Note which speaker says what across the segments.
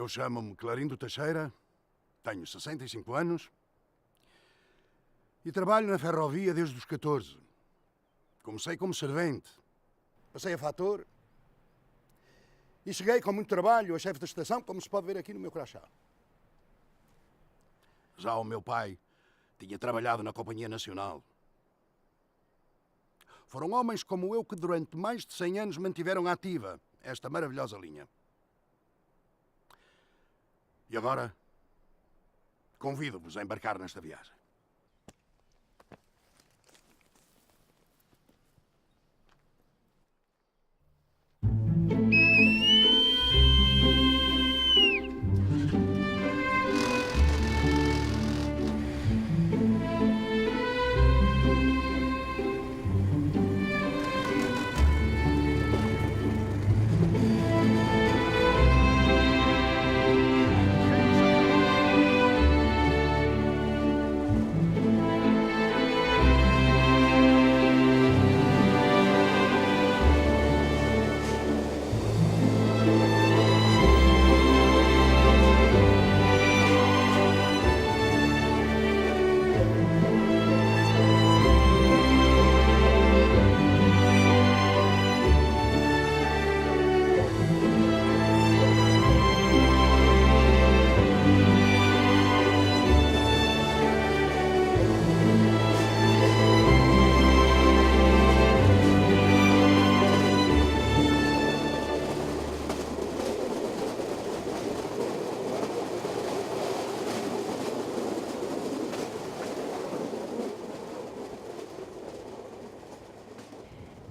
Speaker 1: Eu chamo-me Clarindo Teixeira, tenho 65 anos e trabalho na ferrovia desde os 14. Comecei como servente, passei a fator e cheguei com muito trabalho a chefe da estação, como se pode ver aqui no meu crachá. Já o meu pai tinha trabalhado na Companhia Nacional. Foram homens como eu que durante mais de 100 anos mantiveram ativa esta maravilhosa linha. E agora, convido-vos a embarcar nesta viagem.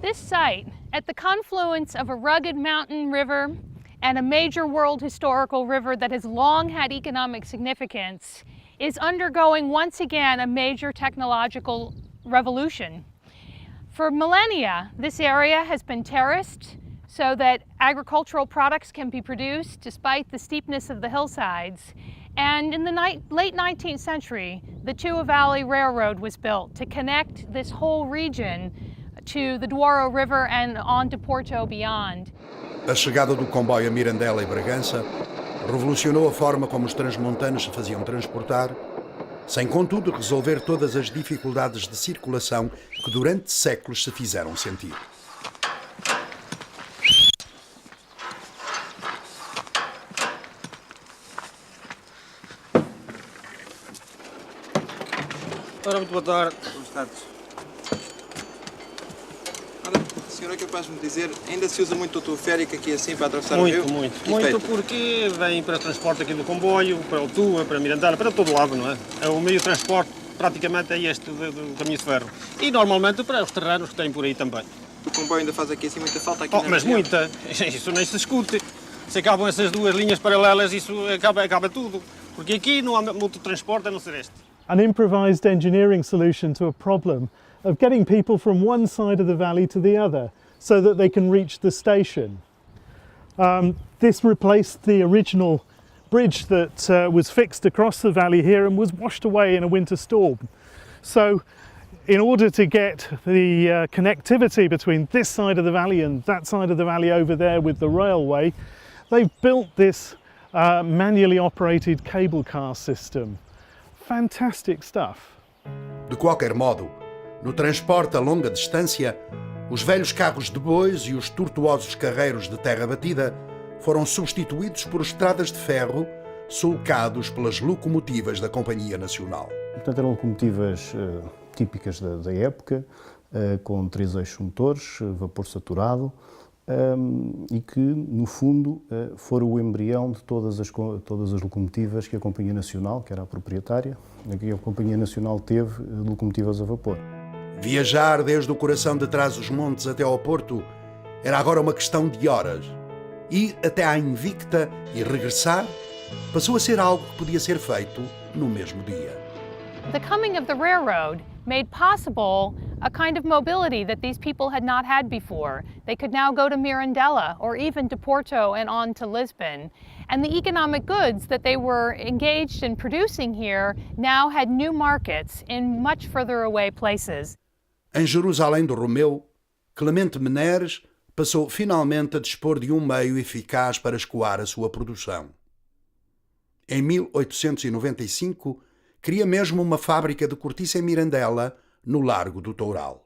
Speaker 2: This site, at the confluence of a rugged mountain river and a major world historical river that has long had economic significance, is undergoing once again a major technological revolution. For millennia, this area has been terraced so that agricultural products can be produced despite the steepness of the hillsides. And in the late 19th century, the Tuo Valley Railroad was built to connect this whole region to the Douro River and on to Porto beyond.
Speaker 1: A chegada do comboio a Mirandela e Bragança revolucionou a forma como os transmontanos se faziam transportar, sem contudo resolver todas as dificuldades de circulação que durante séculos se fizeram sentir.
Speaker 3: Ora, muito boa tarde. Boas tardes. Senhora, é capaz de me dizer, ainda se usa muito o teleférico aqui assim para atravessar o rio? Muito porque vem para transporte aqui do comboio, para o Tua, para Mirandela, para todo lado, não é? O meio de transporte praticamente é este do caminho de ferro. E normalmente para os terrenos que têm por aí também. O comboio ainda faz aqui assim muita falta aqui na
Speaker 4: mas
Speaker 3: região?
Speaker 4: Muita, isso nem se discute. Se acabam essas duas linhas paralelas, isso acaba tudo. Porque aqui não há muito transporte a não ser este.
Speaker 5: An improvised engineering solution to a problem of getting people from one side of the valley to the other so that they can reach the station. This replaced the original bridge that was fixed across the valley here and was washed away in a winter storm. So in order to get the connectivity between this side of the valley and that side of the valley over there with the railway, they've built this manually operated cable car system. Fantastic stuff.
Speaker 1: De qualquer modo, no transporte a longa distância, os velhos carros de bois e os tortuosos carreiros de terra batida foram substituídos por estradas de ferro sulcados pelas locomotivas da Companhia Nacional.
Speaker 6: Portanto, eram locomotivas típicas da época, com 3 eixos motores, vapor saturado, e que, no fundo, foram o embrião de todas as locomotivas que a Companhia Nacional, que era a proprietária, que a Companhia Nacional teve locomotivas a vapor.
Speaker 1: Viajar desde o coração de Trás-os-Montes até ao Porto era agora uma questão de horas. Ir até à Invicta e regressar passou a ser algo que podia ser feito no mesmo dia.
Speaker 2: The coming of the railroad made possible a kind of mobility that these people had not had before. They could now go to Mirandela or even to Porto and on to Lisbon. And the economic goods that they were engaged in producing here now had new markets in much further away places.
Speaker 1: Em Jerusalém do Romeu, Clemente Meneres passou finalmente a dispor de um meio eficaz para escoar a sua produção. Em 1895, cria mesmo uma fábrica de cortiça em Mirandela, no Largo do Toural.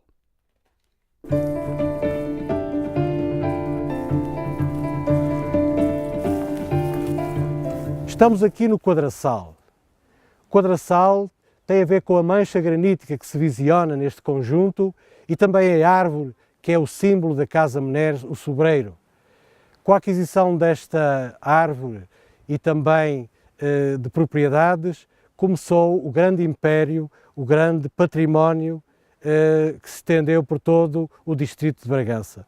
Speaker 7: Estamos aqui no Quadraçal. O Quadraçal tem a ver com a mancha granítica que se visiona neste conjunto e também a árvore que é o símbolo da Casa Meneres, o Sobreiro. Com a aquisição desta árvore e também de propriedades, começou o grande império, o grande património que se estendeu por todo o distrito de Bragança.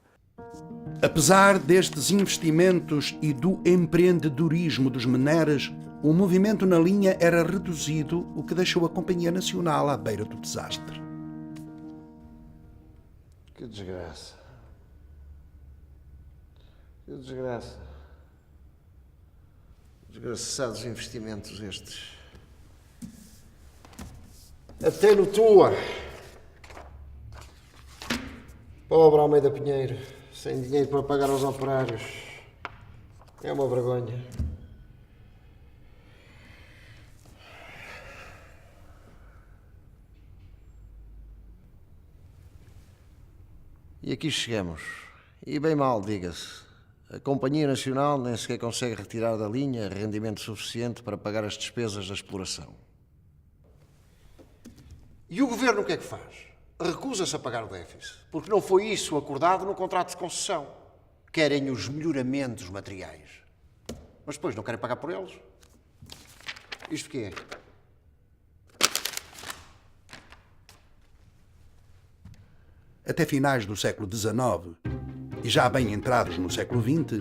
Speaker 1: Apesar destes investimentos e do empreendedorismo dos Meneres, o movimento na linha era reduzido, o que deixou a Companhia Nacional à beira do desastre.
Speaker 8: Que desgraça. Que desgraça. Desgraçados investimentos estes. Até no Tua. Pobre Almeida Pinheiro, sem dinheiro para pagar aos operários. É uma vergonha. E aqui chegamos. E bem mal, diga-se. A Companhia Nacional nem sequer consegue retirar da linha rendimento suficiente para pagar as despesas da exploração. E o Governo o que é que faz? Recusa-se a pagar o déficit, porque não foi isso acordado no contrato de concessão. Querem os melhoramentos materiais. Mas depois não querem pagar por eles. Isto o quê é?
Speaker 1: Até finais do século XIX, e já bem entrados no século XX,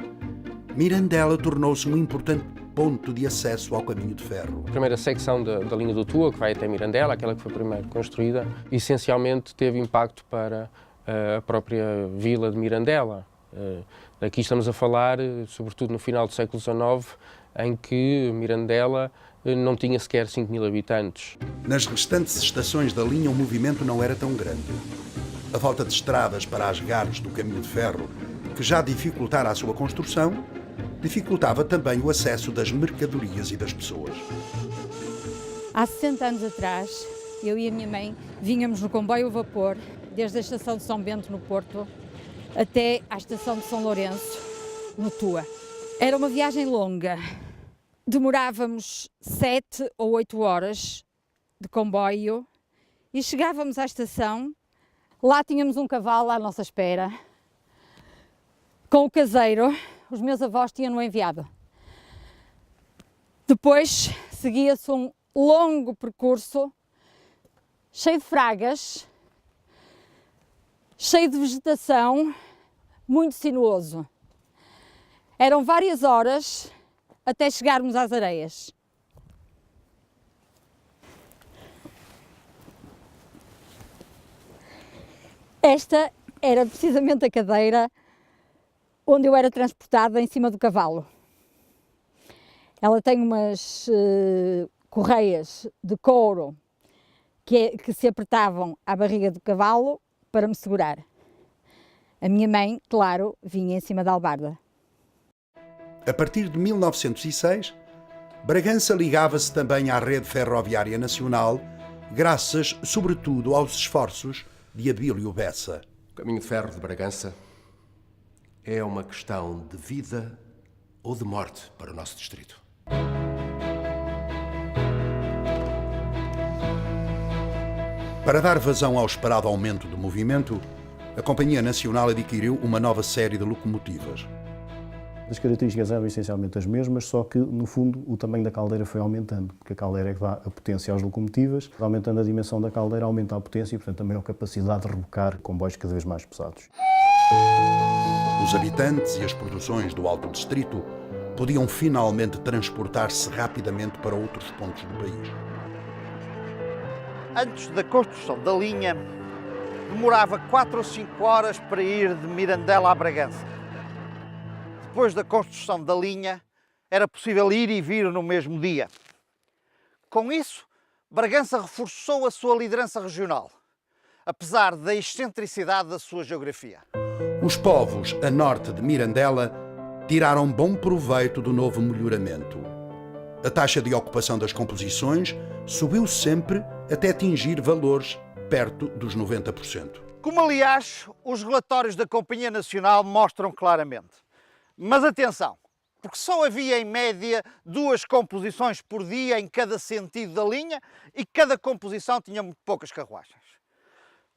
Speaker 1: Mirandela tornou-se um importante ponto de acesso ao caminho de ferro.
Speaker 9: A primeira secção da linha do Tua, que vai até Mirandela, aquela que foi primeiro construída, essencialmente teve impacto para a própria vila de Mirandela. Aqui estamos a falar, sobretudo no final do século XIX, em que Mirandela não tinha sequer 5.000 habitantes.
Speaker 1: Nas restantes estações da linha o movimento não era tão grande. A falta de estradas para as gares do caminho de ferro, que já dificultara a sua construção, dificultava também o acesso das mercadorias e das pessoas.
Speaker 10: Há 60 anos atrás, eu e a minha mãe vínhamos no comboio a vapor, desde a estação de São Bento, no Porto, até à estação de São Lourenço, no Tua. Era uma viagem longa. Demorávamos 7 ou 8 horas de comboio e chegávamos à estação. Lá tínhamos um cavalo à nossa espera. Com o caseiro, os meus avós tinham no enviado. Depois seguia-se um longo percurso, cheio de fragas, cheio de vegetação, muito sinuoso. Eram várias horas até chegarmos às areias. Esta era precisamente a cadeira onde eu era transportada em cima do cavalo. Ela tem umas correias de couro que se apertavam à barriga do cavalo para me segurar. A minha mãe, claro, vinha em cima da albarda.
Speaker 1: A partir de 1906, Bragança ligava-se também à rede ferroviária nacional, graças, sobretudo, aos esforços de Abílio Bessa.
Speaker 11: O caminho de ferro de Bragança é uma questão de vida ou de morte para o nosso distrito.
Speaker 1: Para dar vazão ao esperado aumento do movimento, a Companhia Nacional adquiriu uma nova série de locomotivas.
Speaker 6: As características eram essencialmente as mesmas, só que, no fundo, o tamanho da caldeira foi aumentando, porque a caldeira é que dá a potência às locomotivas, aumentando a dimensão da caldeira, aumenta a potência e, portanto, também a capacidade de rebocar comboios cada vez mais pesados.
Speaker 1: Os habitantes e as produções do Alto Distrito podiam finalmente transportar-se rapidamente para outros pontos do país.
Speaker 12: Antes da construção da linha, demorava 4 ou 5 horas para ir de Mirandela a Bragança. Depois da construção da linha, era possível ir e vir no mesmo dia. Com isso, Bragança reforçou a sua liderança regional, apesar da excentricidade da sua geografia.
Speaker 1: Os povos a norte de Mirandela tiraram bom proveito do novo melhoramento. A taxa de ocupação das composições subiu sempre até atingir valores perto dos 90%.
Speaker 12: Como, aliás, os relatórios da Companhia Nacional mostram claramente. Mas atenção, porque só havia em média 2 composições por dia em cada sentido da linha e cada composição tinha muito poucas carruagens.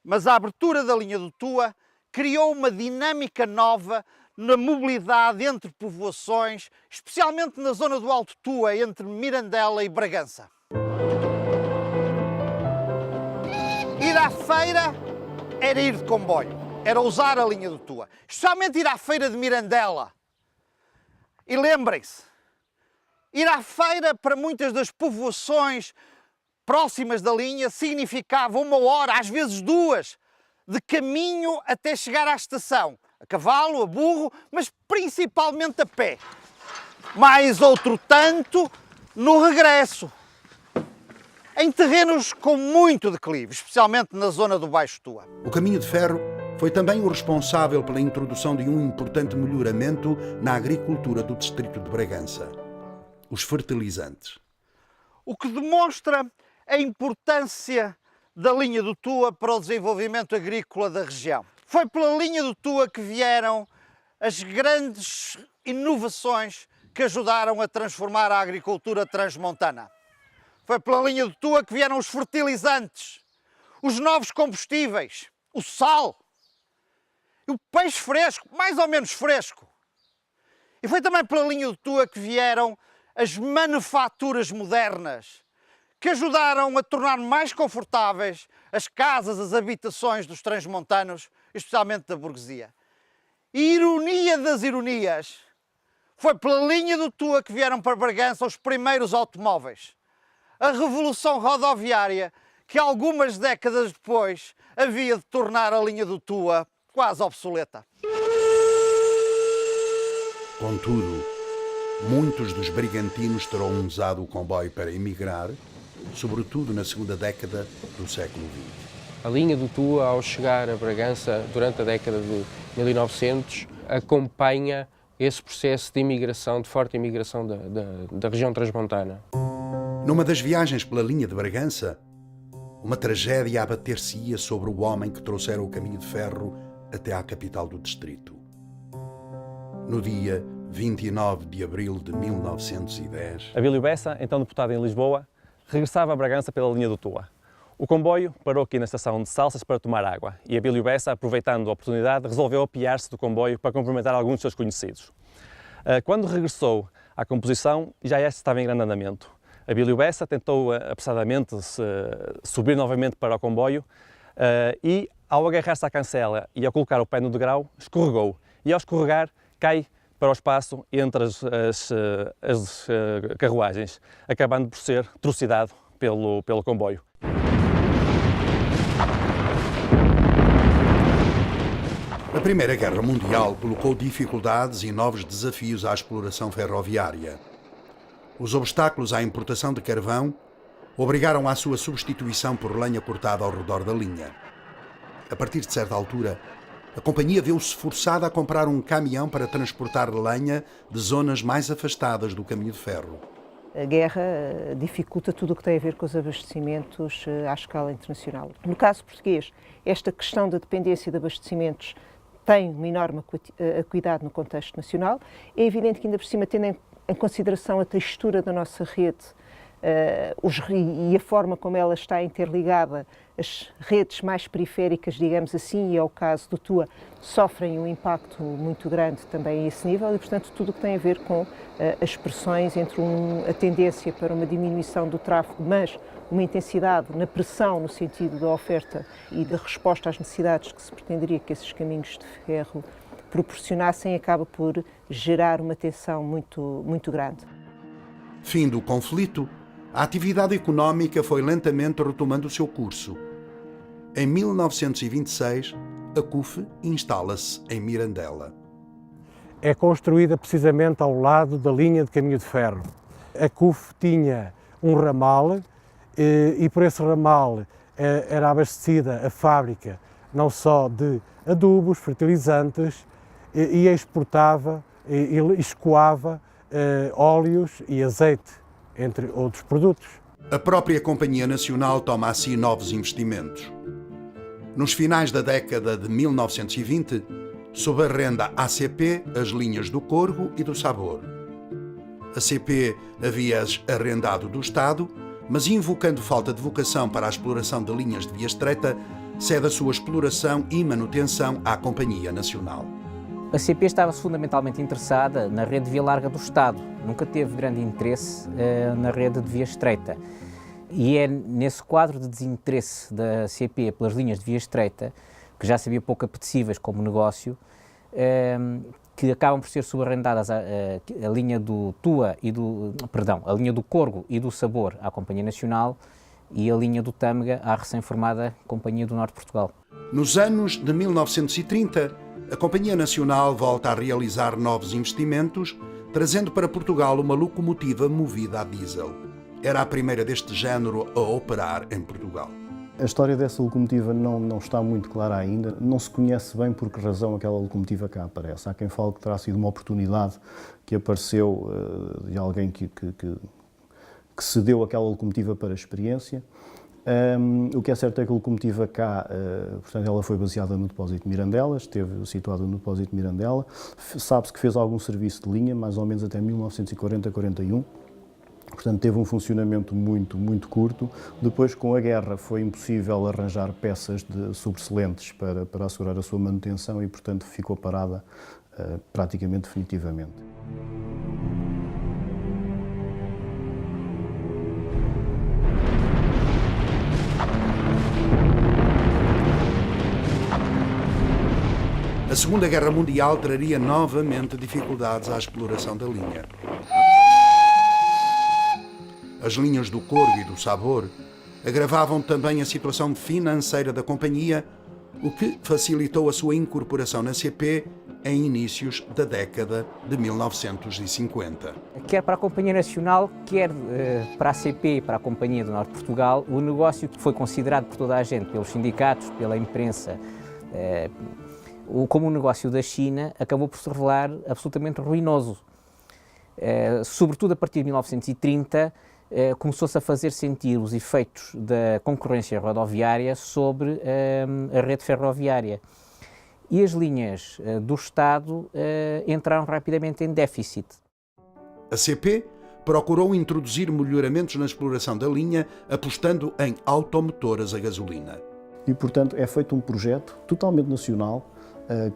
Speaker 12: Mas a abertura da linha do Tua criou uma dinâmica nova na mobilidade entre povoações, especialmente na zona do Alto Tua, entre Mirandela e Bragança. Ir à feira era ir de comboio, era usar a linha do Tua, especialmente ir à feira de Mirandela. E lembrem-se, ir à feira para muitas das povoações próximas da linha significava 1 hora, às vezes 2, de caminho até chegar à estação, a cavalo, a burro, mas principalmente a pé. Mais outro tanto no regresso, em terrenos com muito declive, especialmente na zona do Baixo Tua.
Speaker 1: O caminho de ferro foi também o responsável pela introdução de um importante melhoramento na agricultura do distrito de Bragança: os fertilizantes.
Speaker 12: O que demonstra a importância da linha do Tua para o desenvolvimento agrícola da região. Foi pela linha do Tua que vieram as grandes inovações que ajudaram a transformar a agricultura transmontana. Foi pela linha do Tua que vieram os fertilizantes, os novos combustíveis, o sal, e o peixe fresco, mais ou menos fresco. E foi também pela linha do Tua que vieram as manufaturas modernas, que ajudaram a tornar mais confortáveis as casas, as habitações dos transmontanos, especialmente da burguesia. E ironia das ironias, foi pela linha do Tua que vieram para Bragança os primeiros automóveis. A revolução rodoviária que algumas décadas depois havia de tornar a linha do Tua quase obsoleta.
Speaker 1: Contudo, muitos dos brigantinos terão usado o comboio para emigrar, sobretudo na segunda década do século XX.
Speaker 9: A linha do Tua, ao chegar a Bragança durante a década de 1900, acompanha esse processo de imigração, de forte imigração da região transmontana.
Speaker 1: Numa das viagens pela linha de Bragança, uma tragédia a abater-se-ia sobre o homem que trouxera o caminho de ferro até à capital do distrito. No dia 29 de abril de 1910...
Speaker 13: Abílio Bessa, então deputado em Lisboa, regressava a Bragança pela linha do Tua. O comboio parou aqui na estação de Salsas para tomar água e Abílio Bessa, aproveitando a oportunidade, resolveu apiar-se do comboio para cumprimentar alguns dos seus conhecidos. Quando regressou à composição, já esta estava em grande andamento. Abílio Bessa tentou apressadamente subir novamente para o comboio e, ao agarrar-se à cancela e ao colocar o pé no degrau, escorregou. E ao escorregar, cai para o espaço entre as carruagens, acabando por ser trucidado pelo comboio.
Speaker 1: A Primeira Guerra Mundial colocou dificuldades e novos desafios à exploração ferroviária. Os obstáculos à importação de carvão obrigaram à sua substituição por lenha cortada ao redor da linha. A partir de certa altura, a companhia viu-se forçada a comprar um caminhão para transportar lenha de zonas mais afastadas do caminho de ferro.
Speaker 14: A guerra dificulta tudo o que tem a ver com os abastecimentos à escala internacional. No caso português, esta questão da dependência de abastecimentos tem uma enorme acuidade no contexto nacional. É evidente que, ainda por cima, tendo em consideração a textura da nossa rede e a forma como ela está interligada, as redes mais periféricas, digamos assim, e é o caso do Tua, sofrem um impacto muito grande também a esse nível e, portanto, tudo o que tem a ver com as pressões entre a tendência para uma diminuição do tráfego, mas uma intensidade na pressão no sentido da oferta e da resposta às necessidades que se pretenderia que esses caminhos de ferro proporcionassem, acaba por gerar uma tensão muito grande.
Speaker 1: Fim do conflito, a atividade económica foi lentamente retomando o seu curso. Em 1926, a CUF instala-se em Mirandela.
Speaker 7: É construída precisamente ao lado da linha de caminho de ferro. A CUF tinha um ramal e por esse ramal era abastecida a fábrica não só de adubos, fertilizantes, e exportava e escoava óleos e azeite entre outros produtos.
Speaker 1: A própria Companhia Nacional toma a si novos investimentos. Nos finais da década de 1920, sob a renda ACP as linhas do Corgo e do Sabor. A CP havia-as arrendado do Estado, mas invocando falta de vocação para a exploração de linhas de via estreita, cede a sua exploração e manutenção à Companhia Nacional.
Speaker 15: A CP estava fundamentalmente interessada na rede de via larga do Estado, nunca teve grande interesse na rede de via estreita. E é nesse quadro de desinteresse da CP pelas linhas de via estreita, que já sabia pouco apetecíveis como negócio, que acabam por ser subarrendadas a linha do Tua e a linha do Corgo e do Sabor à Companhia Nacional e a linha do Tâmega à recém-formada Companhia do Norte de Portugal.
Speaker 1: Nos anos de 1930, a Companhia Nacional volta a realizar novos investimentos, trazendo para Portugal uma locomotiva movida a diesel. Era a primeira deste género a operar em Portugal.
Speaker 6: A história dessa locomotiva não está muito clara ainda. Não se conhece bem por que razão aquela locomotiva cá aparece. Há quem fale que terá sido uma oportunidade que apareceu de alguém que cedeu aquela locomotiva para a experiência. O que é certo é que a locomotiva cá, portanto, ela foi baseada no depósito de Mirandela, esteve situada no depósito de Mirandela. Sabe-se que fez algum serviço de linha, mais ou menos até 1940-41. Portanto, teve um funcionamento muito curto. Depois, com a guerra, foi impossível arranjar peças sobressalentes para assegurar a sua manutenção e, portanto, ficou parada praticamente definitivamente.
Speaker 1: A Segunda Guerra Mundial traria novamente dificuldades à exploração da linha. As linhas do Corgo e do Sabor agravavam também a situação financeira da companhia, o que facilitou a sua incorporação na CP em inícios da década de 1950.
Speaker 15: Quer para a Companhia Nacional, quer para a CP e para a Companhia do Norte de Portugal, o negócio que foi considerado por toda a gente, pelos sindicatos, pela imprensa, como um negócio da China, acabou por se revelar absolutamente ruinoso. Sobretudo a partir de 1930, começou-se a fazer sentir os efeitos da concorrência rodoviária sobre a rede ferroviária. E as linhas do Estado entraram rapidamente em déficit.
Speaker 1: A CP procurou introduzir melhoramentos na exploração da linha, apostando em automotoras a gasolina.
Speaker 6: E, portanto, é feito um projeto totalmente nacional,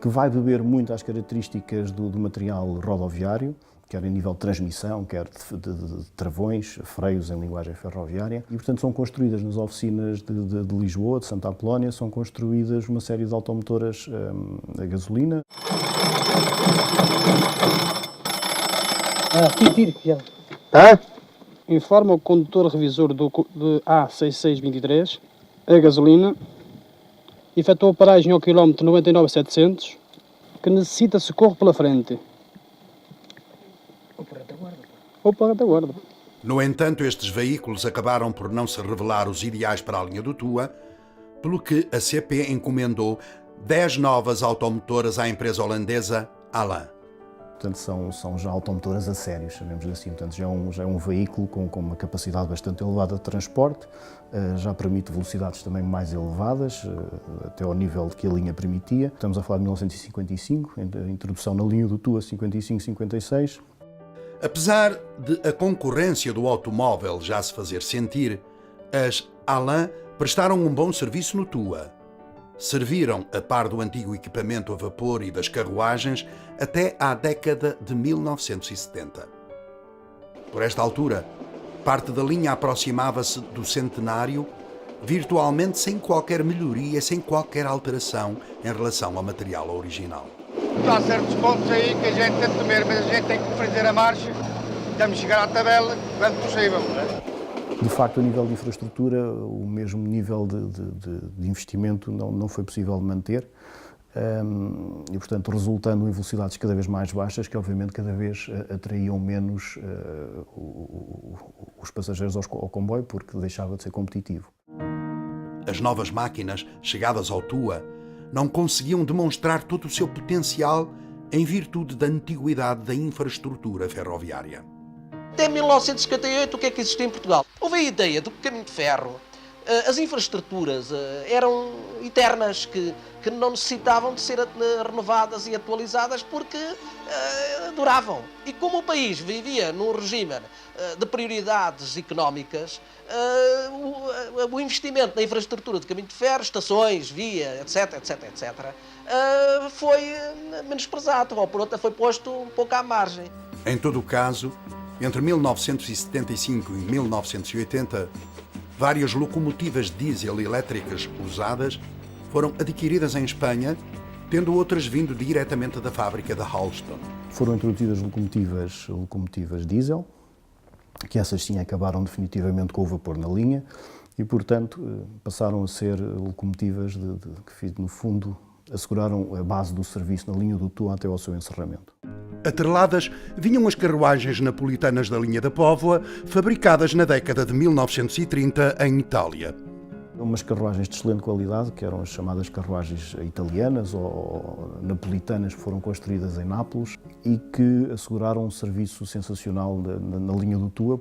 Speaker 6: que vai beber muito às características do material rodoviário, quer em nível de transmissão, quer de travões, freios em linguagem ferroviária. E, portanto, são construídas nas oficinas de Lisboa, de Santa Apolónia, são construídas uma série de automotoras a gasolina.
Speaker 16: Informa o condutor revisor de A6623, a gasolina, efetuou paragem ao quilómetro 99.700, que necessita socorro pela frente. Ou para a retaguarda.
Speaker 1: No entanto, estes veículos acabaram por não se revelar os ideais para a linha do Tua, pelo que a CP encomendou 10 novas automotoras à empresa holandesa Alan.
Speaker 6: Portanto, são já automotoras a sério, chamemos-lhe assim. Portanto, já é um veículo com uma capacidade bastante elevada de transporte, já permite velocidades também mais elevadas, até ao nível que a linha permitia. Estamos a falar de 1955, a introdução na linha do Tua 55-56.
Speaker 1: Apesar de a concorrência do automóvel já se fazer sentir, as Alan prestaram um bom serviço no Tua. Serviram, a par do antigo equipamento a vapor e das carruagens, até à década de 1970. Por esta altura, parte da linha aproximava-se do centenário, virtualmente sem qualquer melhoria, sem qualquer alteração em relação ao material original.
Speaker 17: Há certos pontos aí que a gente tem de comer, mas a gente tem que fazer a marcha, temos de chegar à tabela quanto possível.
Speaker 6: De facto, a nível de infraestrutura, o mesmo nível de investimento não foi possível manter e, portanto, resultando em velocidades cada vez mais baixas, que obviamente cada vez atraíam menos os passageiros ao comboio, porque deixava de ser competitivo.
Speaker 1: As novas máquinas, chegadas ao Tua, não conseguiam demonstrar todo o seu potencial em virtude da antiguidade da infraestrutura ferroviária.
Speaker 18: Até 1958, o que é que existia em Portugal? Houve a ideia do caminho de ferro. As infraestruturas eram eternas, que não necessitavam de ser renovadas e atualizadas porque duravam. E como o país vivia num regime de prioridades económicas, o investimento na infraestrutura de caminho de ferro, estações, via, etc, foi menosprezado, ou por outra foi posto um pouco à margem.
Speaker 1: Em todo o caso, entre 1975 e 1980, várias locomotivas diesel elétricas usadas foram adquiridas em Espanha, tendo outras vindo diretamente da fábrica de Alstom.
Speaker 6: Foram introduzidas locomotivas diesel, que essas sim acabaram definitivamente com o vapor na linha e, portanto, passaram a ser locomotivas que, no fundo, asseguraram a base do serviço na linha do Tua até ao seu encerramento.
Speaker 1: Atreladas vinham as carruagens napolitanas da linha da Póvoa, fabricadas na década de 1930 em Itália.
Speaker 6: Umas carruagens de excelente qualidade, que eram as chamadas carruagens italianas ou napolitanas, que foram construídas em Nápoles e que asseguraram um serviço sensacional na linha do Tua.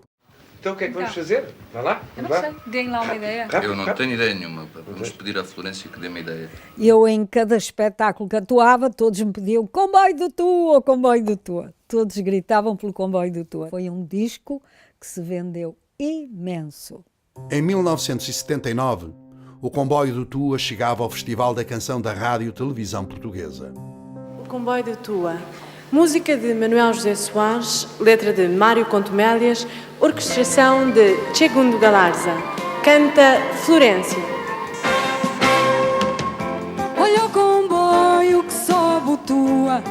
Speaker 19: Então o que é que vamos fazer? Vai lá?
Speaker 10: Eu não sei, deem lá uma ideia.
Speaker 19: Eu não tenho ideia nenhuma. Vamos pedir à Florência que dê uma ideia.
Speaker 10: Eu, em cada espetáculo que atuava, todos me pediam comboio do Tua, comboio do Tua. Todos gritavam pelo comboio do Tua. Foi um disco que se vendeu imenso.
Speaker 1: Em 1979, o comboio do Tua chegava ao Festival da Canção da Rádio e Televisão Portuguesa.
Speaker 20: O comboio do Tua. Música de Manuel José Soares, letra de Mário Contumélias, orquestração de Segundo Galarza. Canta Florência.
Speaker 21: Olha o comboio que sobe o Tua,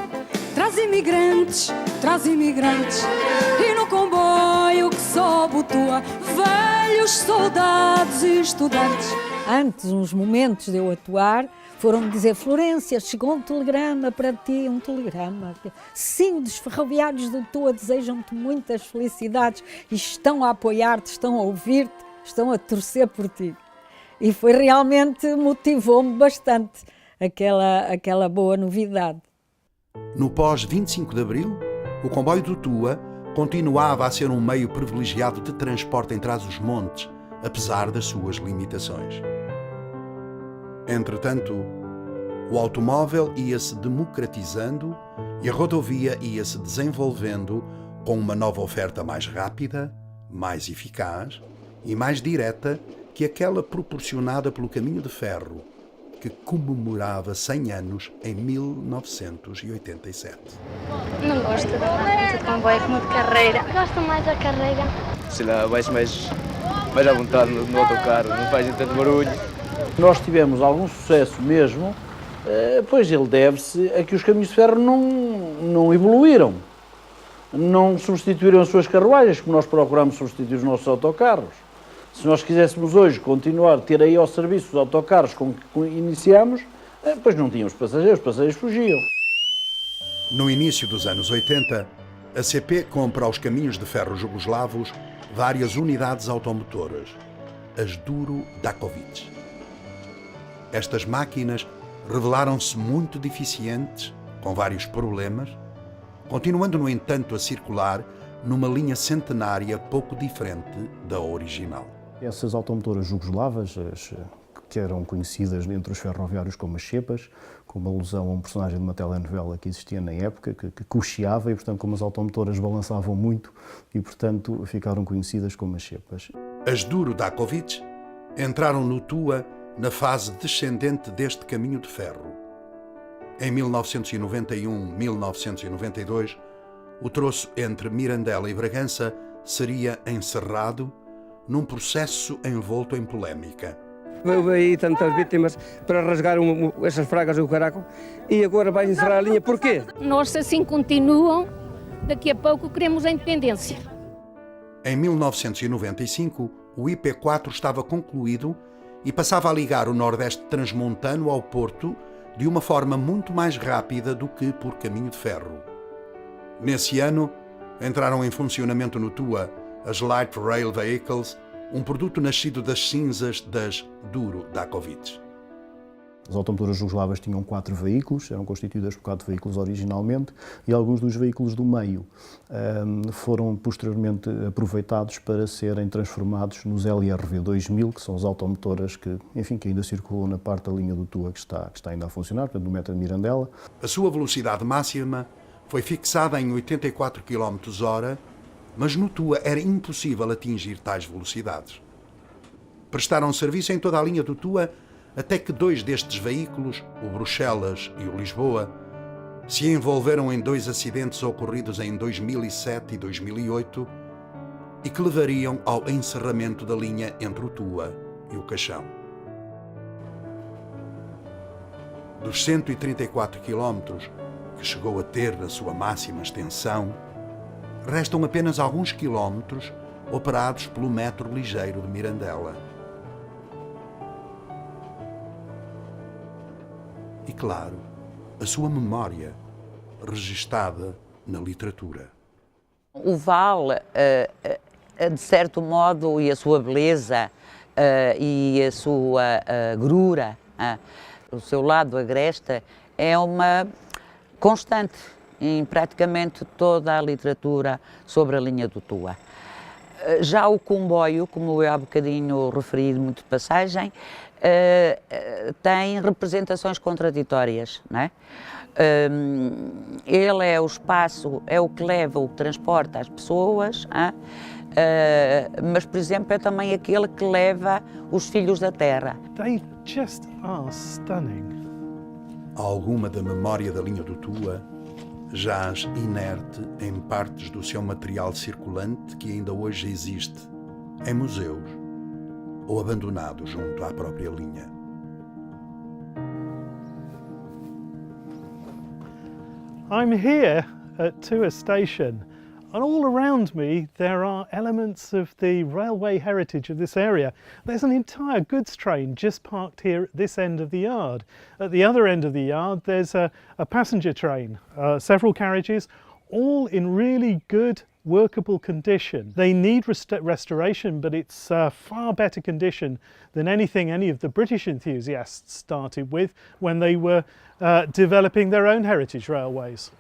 Speaker 21: traz imigrantes, e no comboio que sobe o Tua, velhos soldados e estudantes.
Speaker 10: Antes, uns momentos de eu atuar, foram-me dizer: Florência, chegou um telegrama para ti, um telegrama. Sim, dos ferroviários do Tua desejam-te muitas felicidades e estão a apoiar-te, estão a ouvir-te, estão a torcer por ti. E foi realmente, motivou-me bastante aquela boa novidade.
Speaker 1: No pós-25 de Abril, o comboio do Tua continuava a ser um meio privilegiado de transporte em Trás-os-Montes, apesar das suas limitações. Entretanto, o automóvel ia-se democratizando e a rodovia ia-se desenvolvendo com uma nova oferta mais rápida, mais eficaz e mais direta que aquela proporcionada pelo caminho de ferro, que comemorava 100 anos em 1987.
Speaker 22: Não gosto de comboio como de carreira. Gosto mais da carreira.
Speaker 23: Sei lá, vais mais à vontade no autocarro, não faz tanto barulho.
Speaker 24: Nós tivemos algum sucesso mesmo, pois ele deve-se a que os caminhos de ferro não evoluíram, não substituíram as suas carruagens, como nós procuramos substituir os nossos autocarros. Se nós quiséssemos hoje continuar a ter aí ao serviço os autocarros com que iniciamos, pois não tínhamos passageiros, os passageiros fugiam.
Speaker 1: No início dos anos 80, a CP compra aos caminhos de ferro jugoslavos várias unidades automotoras, as Duro Dakovic. Estas máquinas revelaram-se muito deficientes, com vários problemas, continuando, no entanto, a circular numa linha centenária pouco diferente da original.
Speaker 6: Essas automotoras jugoslavas, que eram conhecidas entre os ferroviários como as chepas, com uma alusão a um personagem de uma telenovela que existia na época, que cocheava e, portanto, como as automotoras balançavam muito e, portanto, ficaram conhecidas como as chepas.
Speaker 1: As Duro Dakovic entraram no Tua na fase descendente deste caminho de ferro. Em 1991-1992, o troço entre Mirandela e Bragança seria encerrado num processo envolto em polémica.
Speaker 23: Houve aí tantas vítimas para rasgar essas fragas do caraco e agora vai encerrar a linha. Porquê?
Speaker 22: Nós, se assim continuam, daqui a pouco queremos a independência.
Speaker 1: Em 1995, o IP4 estava concluído e passava a ligar o Nordeste transmontano ao Porto de uma forma muito mais rápida do que por caminho de ferro. Nesse ano, entraram em funcionamento no Tua as Light Rail Vehicles, um produto nascido das cinzas das Duro Dakovic.
Speaker 6: As automotoras jugoslavas tinham 4 veículos, eram constituídas por 4 veículos originalmente, e alguns dos veículos do meio foram posteriormente aproveitados para serem transformados nos LRV 2000, que são as automotoras que, enfim, que ainda circulam na parte da linha do Tua que está ainda a funcionar, portanto, no metro de Mirandela.
Speaker 1: A sua velocidade máxima foi fixada em 84 km/h, mas no Tua era impossível atingir tais velocidades. Prestaram serviço em toda a linha do Tua até que 2 destes veículos, o Bruxelas e o Lisboa, se envolveram em 2 acidentes ocorridos em 2007 e 2008 e que levariam ao encerramento da linha entre o Tua e o Caixão. Dos 134 km que chegou a ter na sua máxima extensão, restam apenas alguns quilómetros operados pelo metro ligeiro de Mirandela. E, claro, a sua memória, registada na literatura.
Speaker 2: O vale, de certo modo, e a sua beleza e a sua grura, o seu lado agreste, é uma constante em praticamente toda a literatura sobre a linha do Tua. Já o comboio, como eu há bocadinho referi muito de passagem, tem representações contraditórias, não é? Ele é o espaço, é o que leva, o que transporta as pessoas, mas, por exemplo, é também aquele que leva os filhos da terra.
Speaker 3: They just are stunning.
Speaker 1: Alguma da memória da linha do Tua jaz inerte em partes do seu material circulante que ainda hoje existe em museus ou abandonado junto à própria linha.
Speaker 3: I'm here at Tua Station, and all around me there are elements of the railway heritage of this area. There's an entire goods train just parked here at this end of the yard. At the other end of the yard there's a passenger train, several carriages, all in really good workable condition. They need restoration, but it's far better condition than anything any of the British enthusiasts started with when they were developing their own heritage railways.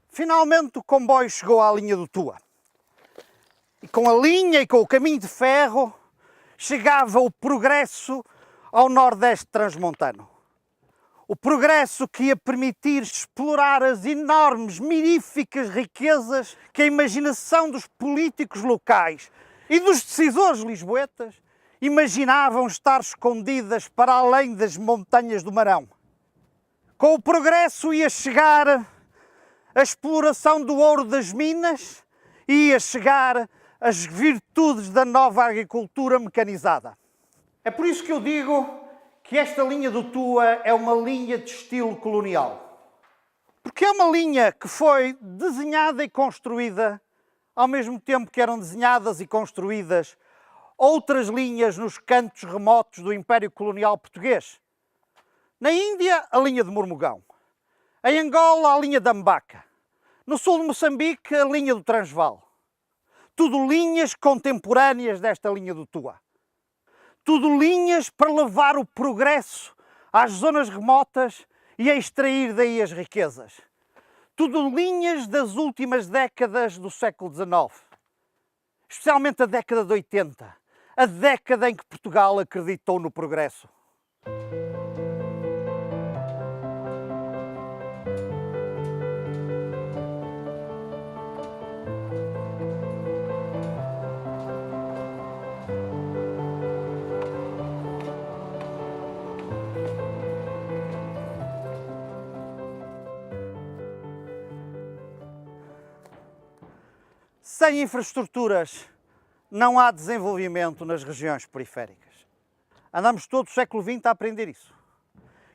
Speaker 12: Finalmente o comboio chegou à linha do Tua. E com a linha e com o caminho de ferro chegava o progresso ao Nordeste transmontano. O progresso que ia permitir explorar as enormes, miríficas riquezas que a imaginação dos políticos locais e dos decisores lisboetas imaginavam estar escondidas para além das montanhas do Marão. Com o progresso ia chegar a exploração do ouro das minas e ia chegar as virtudes da nova agricultura mecanizada. É por isso que eu digo que esta linha do Tua é uma linha de estilo colonial. Porque é uma linha que foi desenhada e construída ao mesmo tempo que eram desenhadas e construídas outras linhas nos cantos remotos do Império Colonial Português. Na Índia, a linha de Mormugão. Em Angola, a linha de Ambaca. No sul de Moçambique, a linha do Transvaal. Tudo linhas contemporâneas desta linha do Tua. Tudo linhas para levar o progresso às zonas remotas e a extrair daí as riquezas. Tudo linhas das últimas décadas do século XIX. Especialmente a década de 80, a década em que Portugal acreditou no progresso. Sem infraestruturas não há desenvolvimento nas regiões periféricas. Andamos todo o século XX a aprender isso.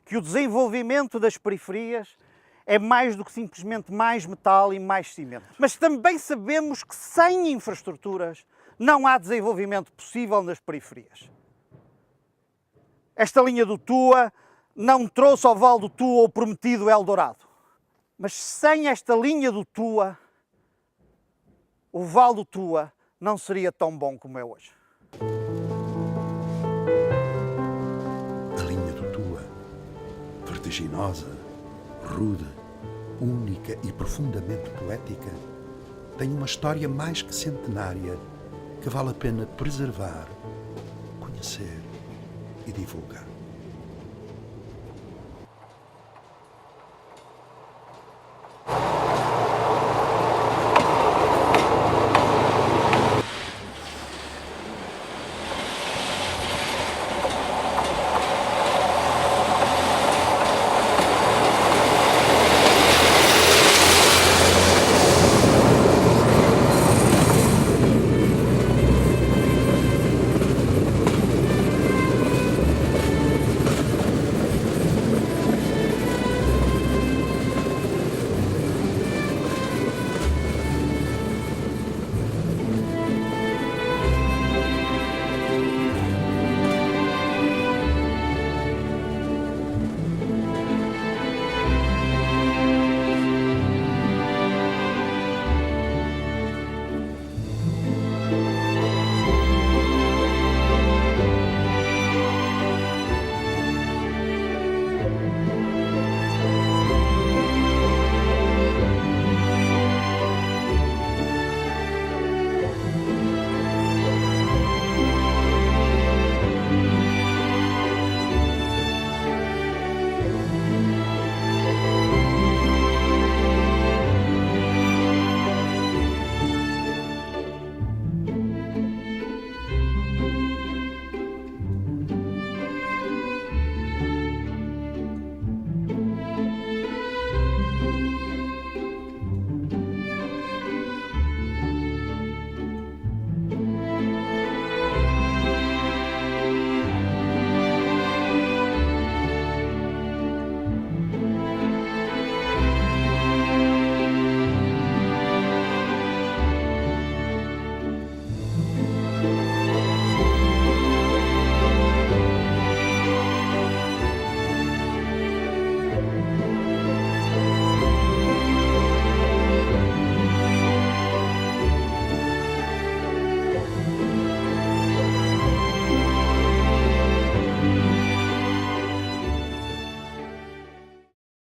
Speaker 12: Que o desenvolvimento das periferias é mais do que simplesmente mais metal e mais cimento. Mas também sabemos que sem infraestruturas não há desenvolvimento possível nas periferias. Esta linha do Tua não trouxe ao Vale do Tua o prometido Eldorado. Mas sem esta linha do Tua, o Vale do Tua não seria tão bom como é hoje.
Speaker 1: A linha do Tua vertiginosa, rude, única e profundamente poética, tem uma história mais que centenária que vale a pena preservar, conhecer e divulgar.